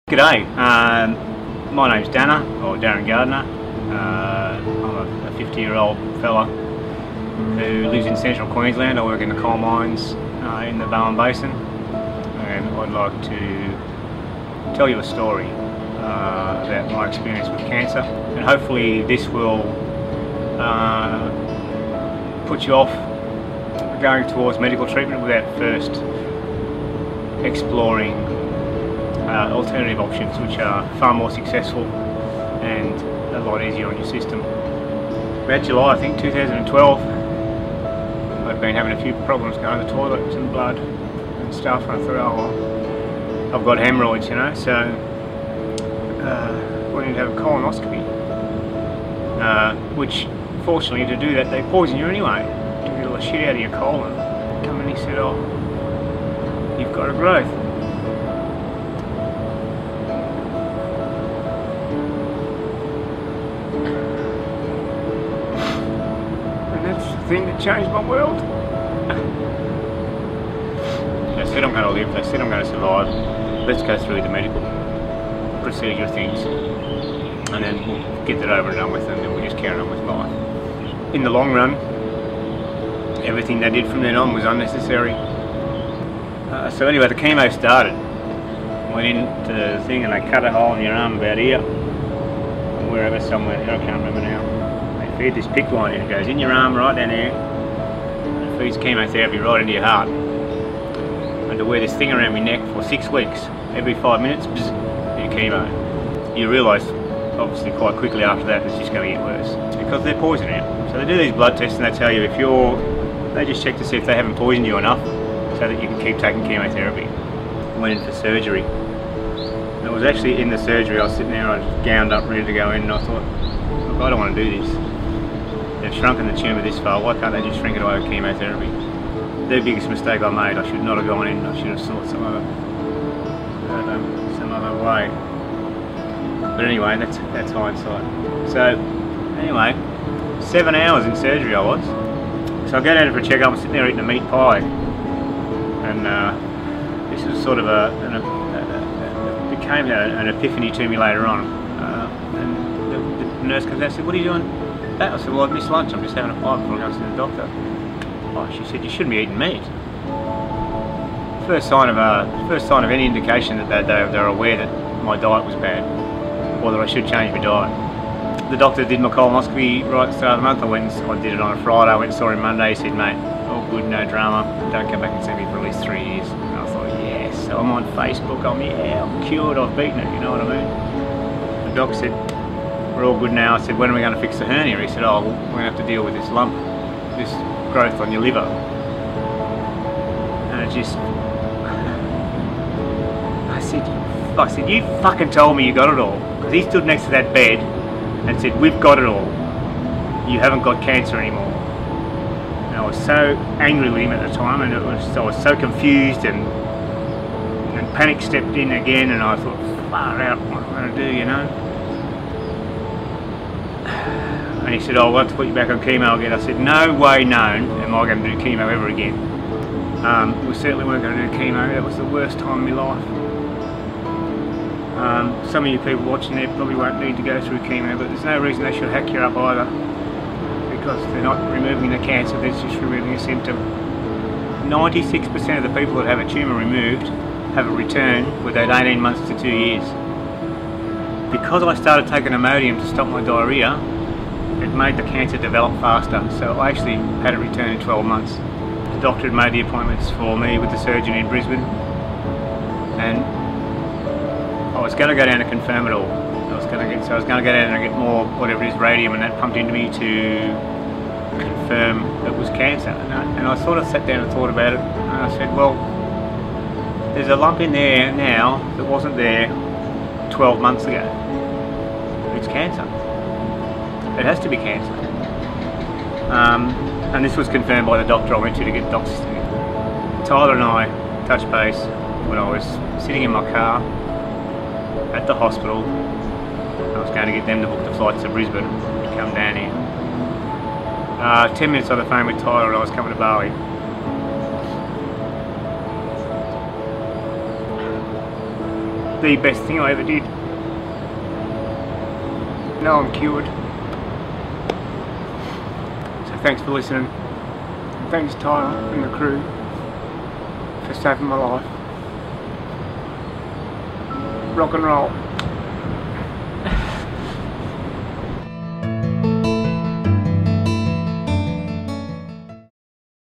G'day, my name's Dana, or Darren Gardner. I'm a 50-year-old fella who lives in central Queensland. I work in the coal mines in the Bowen Basin, and I'd like to tell you a story about my experience with cancer, and hopefully this will put you off going towards medical treatment without first exploring alternative options, which are far more successful and a lot easier on your system. About July, I think, 2012, I'd been having a few problems going to the toilet and blood and stuff, and I thought, oh well, I've got hemorrhoids, you know, so I need to have a colonoscopy, which fortunately to do that they poison you anyway, to get all the shit out of your colon. Come in, he said, oh, you've got a growth. Thing that changed my world. They said I'm going to live, they said I'm going to survive. Let's go through the medical procedure things and then we'll get that over and done with, and then we'll just carry on with life. In the long run, everything they did from then on was unnecessary. So anyway, the chemo started. Went into the thing and they cut a hole in your arm about here, wherever, somewhere, I can't remember now. Feed this PICC line in, it goes in your arm right down there, and it feeds chemotherapy right into your heart. And to wear this thing around my neck for 6 weeks, every 5 minutes, bzz, your chemo. You realise, obviously quite quickly after that, it's just going to get worse. It's because they're poisoning you. So they do these blood tests and they tell you if you're, they just check to see if they haven't poisoned you enough so that you can keep taking chemotherapy. I went in for surgery. And it was actually in the surgery, I was sitting there, I was gowned up, ready to go in, and I thought, look, I don't want to do this. They've shrunken the tumour this far, why can't they just shrink it away with chemotherapy? The biggest mistake I made, I should not have gone in, I should have sought some other way. But anyway, that's hindsight. So, anyway, 7 hours in surgery I was. So I go down for a checkup, I'm sitting there eating a meat pie. And this was sort of became an epiphany to me later on. And the nurse comes out and said, what are you doing? I said, well, I've missed lunch, I'm just having a pie before I go to the doctor. Oh, she said, you shouldn't be eating meat. First sign of any indication that they're aware that my diet was bad, or that I should change my diet. The doctor did my colonoscopy right at the start of the month. I did it on a Friday, I went and saw him Monday. He said, mate, all good, no drama, don't come back and see me for at least 3 years. And I thought, yes, so I'm on Facebook, I'm cured, I've beaten it, you know what I mean? The doc said, we're all good now. I said, when are we going to fix the hernia? He said, oh, well, we're going to have to deal with this lump, this growth on your liver. And it just, I said, you fucking told me you got it all. Because he stood next to that bed and said, we've got it all. You haven't got cancer anymore. And I was so angry with him at the time, and I was so confused, and panic stepped in again, and I thought, far out, what am I going to do, you know? And he said, oh, I'll have to put you back on chemo again. I said, no way known am I going to do chemo ever again. We certainly weren't going to do chemo. That was the worst time of my life. Some of you people watching there probably won't need to go through chemo, but there's no reason they should hack you up either, because they're not removing the cancer, they're just removing a symptom. 96% of the people that have a tumour removed have a return within 18 months to 2 years. Because I started taking Imodium to stop my diarrhoea, it made the cancer develop faster, so I actually had a return in 12 months. The doctor had made the appointments for me with the surgeon in Brisbane, and I was going to go down to confirm it all. I was going to go down and get more, whatever it is, radium, and that pumped into me to confirm it was cancer. And I sort of sat down and thought about it, and I said, well, there's a lump in there now that wasn't there 12 months ago. It's cancer. It has to be cancer. And this was confirmed by the doctor I went to get docs. Tyler and I touched base when I was sitting in my car at the hospital. I was going to get them to book the flights to Brisbane to come down here. 10 minutes on the phone with Tyler and I was coming to Bali. the best thing I ever did. Now I'm cured. So thanks for listening. And thanks Tyler and the crew for saving my life. Rock and roll.